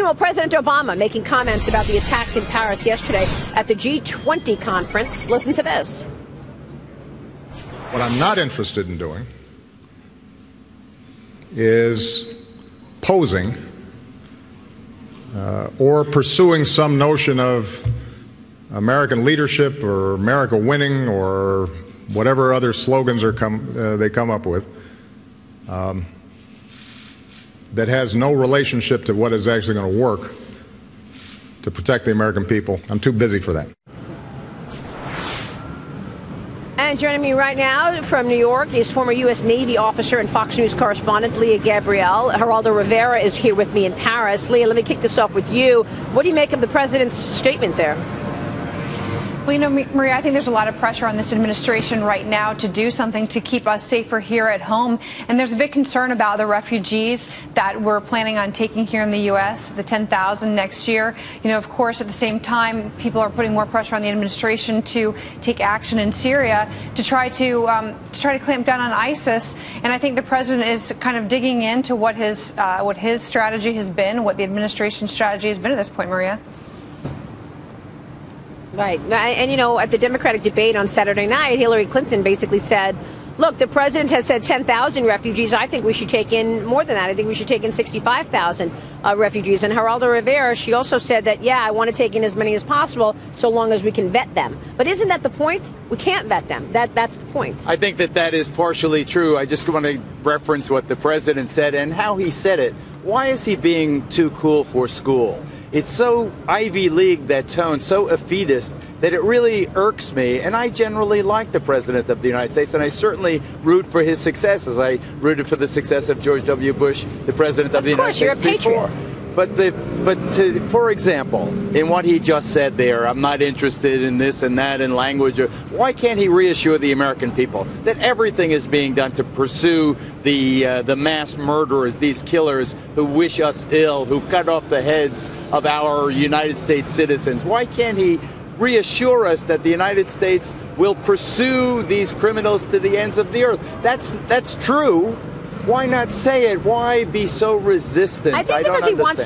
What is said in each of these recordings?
Meanwhile, President Obama making comments about the attacks in Paris yesterday at the G20 conference. Listen to this. What I'm not interested in doing is posing or pursuing some notion of American leadership or America winning or whatever other slogans they come up with that has no relationship to what is actually going to work to protect the American people. I'm too busy for that. And joining me right now from New York is former U.S. Navy officer and Fox News correspondent Leah Gabrielle. Geraldo Rivera is here with me in Paris. Leah, let me kick this off with you. What do you make of the president's statement there? Well, you know, Maria, I think there's a lot of pressure on this administration right now to do something to keep us safer here at home. And there's a big concern about the refugees that we're planning on taking here in the U.S., the 10,000 next year. You know, of course, at the same time, people are putting more pressure on the administration to take action in Syria to try to clamp down on ISIS. And I think the president is kind of digging into what his strategy has been, what the administration's strategy has been at this point, Maria. Right. And, you know, at the Democratic debate on Saturday night, Hillary Clinton basically said, look, the president has said 10,000 refugees. I think we should take in more than that. I think we should take in 65,000 refugees. And Geraldo Rivera, she also said that, yeah, I want to take in as many as possible so long as we can vet them. But isn't that the point? We can't vet them. That's the point. I think that is partially true. I just want to reference what the president said and how he said it. Why is he being too cool for school? It's so Ivy League, that tone, so effeitist, that it really irks me. And I generally like the President of the United States, and I certainly root for his success, as I rooted for the success of George W. Bush, the President of the United States before. But for example, in what he just said there, I'm not interested in this and that in language. Why can't he reassure the American people that everything is being done to pursue the mass murderers, these killers who wish us ill, who cut off the heads of our United States citizens? Why can't he reassure us that the United States will pursue these criminals to the ends of the earth? That's true. Why not say it? Why be so resistant? I think because he wants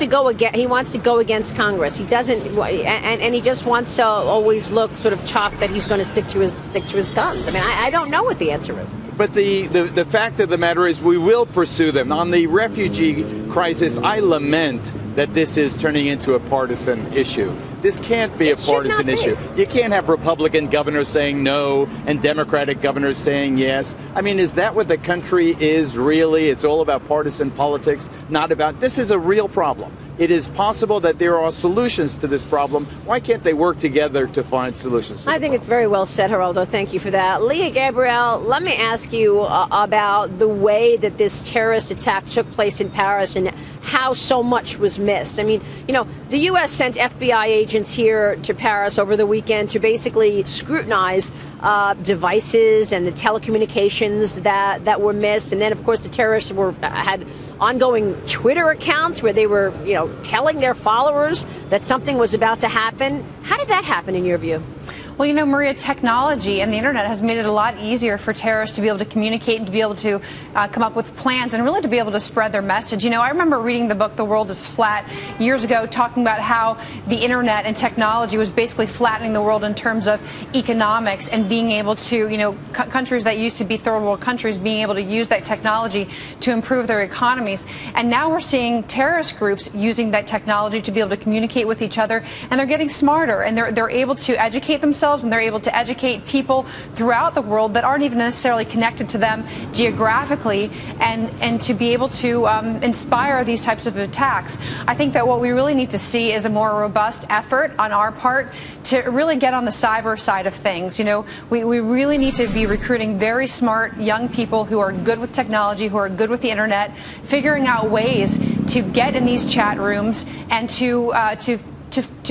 to go against Congress. He doesn't, and he just wants to always look sort of chuffed that he's going to stick to his guns. I mean, I don't know what the answer is. But the fact of the matter is, we will pursue them. On the refugee crisis, I lament that this is turning into a partisan issue. This can't be a partisan issue. You can't have Republican governors saying no and Democratic governors saying yes. I mean, is that what the country is really? It's all about partisan politics, not about. This is a real problem. It is possible that there are solutions to this problem. Why can't they work together to find solutions? I think it's very well said, Geraldo. Thank you for that. Leah Gabrielle, let me ask you about the way that this terrorist attack took place in Paris and how so much was missed. I mean, you know, the U.S. sent FBI agents here to Paris over the weekend to basically scrutinize devices and the telecommunications that were missed. And then, of course, the terrorists had ongoing Twitter accounts where they were, you know, telling their followers that something was about to happen. How did that happen in your view? Well, you know, Maria, technology and the internet has made it a lot easier for terrorists to be able to communicate and to be able to come up with plans and really to be able to spread their message. You know, I remember reading the book The World is Flat years ago, talking about how the internet and technology was basically flattening the world in terms of economics and being able to, you know, countries that used to be third world countries being able to use that technology to improve their economies. And now we're seeing terrorist groups using that technology to be able to communicate with each other, and they're getting smarter, and they're able to educate themselves, and they're able to educate people throughout the world that aren't even necessarily connected to them geographically, and to be able to inspire these types of attacks. I think that what we really need to see is a more robust effort on our part to really get on the cyber side of things. You know, we really need to be recruiting very smart young people who are good with technology, who are good with the internet, figuring out ways to get in these chat rooms and to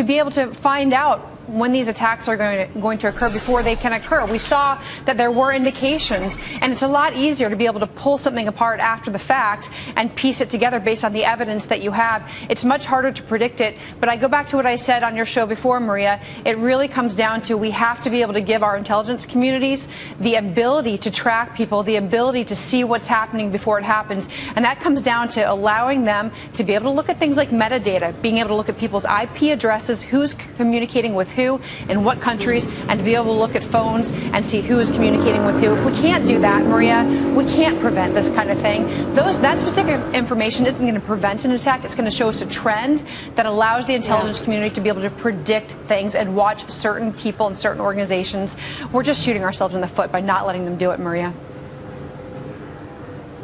be able to find out when these attacks are going to occur before they can occur. We saw that there were indications, and it's a lot easier to be able to pull something apart after the fact and piece it together based on the evidence that you have. It's much harder to predict it, but I go back to what I said on your show before, Maria. It really comes down to we have to be able to give our intelligence communities the ability to track people, the ability to see what's happening before it happens, and that comes down to allowing them to be able to look at things like metadata, being able to look at people's IP addresses, who's communicating with who, in what countries, and to be able to look at phones and see who is communicating with who. If we can't do that, Maria, we can't prevent this kind of thing. That specific information isn't going to prevent an attack. It's going to show us a trend that allows the intelligence community to be able to predict things and watch certain people and certain organizations. We're just shooting ourselves in the foot by not letting them do it, Maria.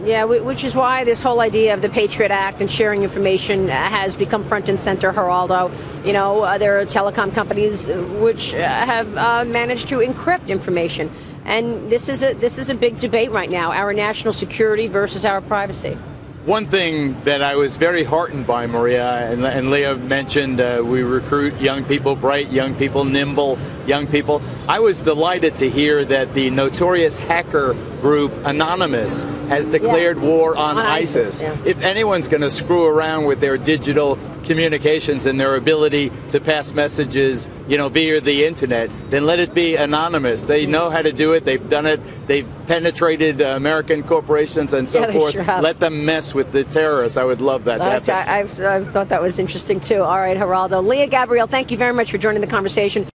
Yeah, which is why this whole idea of the Patriot Act and sharing information has become front and center, Geraldo. You know, there are telecom companies which have managed to encrypt information. And this is a big debate right now, our national security versus our privacy. One thing that I was very heartened by, Maria, and Leah mentioned we recruit young people, bright young people, nimble young people. I was delighted to hear that the notorious hacker group Anonymous has declared war on ISIS. Yeah. If anyone's going to screw around with their digital communications and their ability to pass messages, you know, via the internet, then let it be anonymous. They know how to do it. They've done it. They've penetrated American corporations and so forth. Sure have. Let them mess with the terrorists. I would love that to happen. I thought that was interesting, too. All right, Geraldo. Leah, Gabrielle, thank you very much for joining the conversation.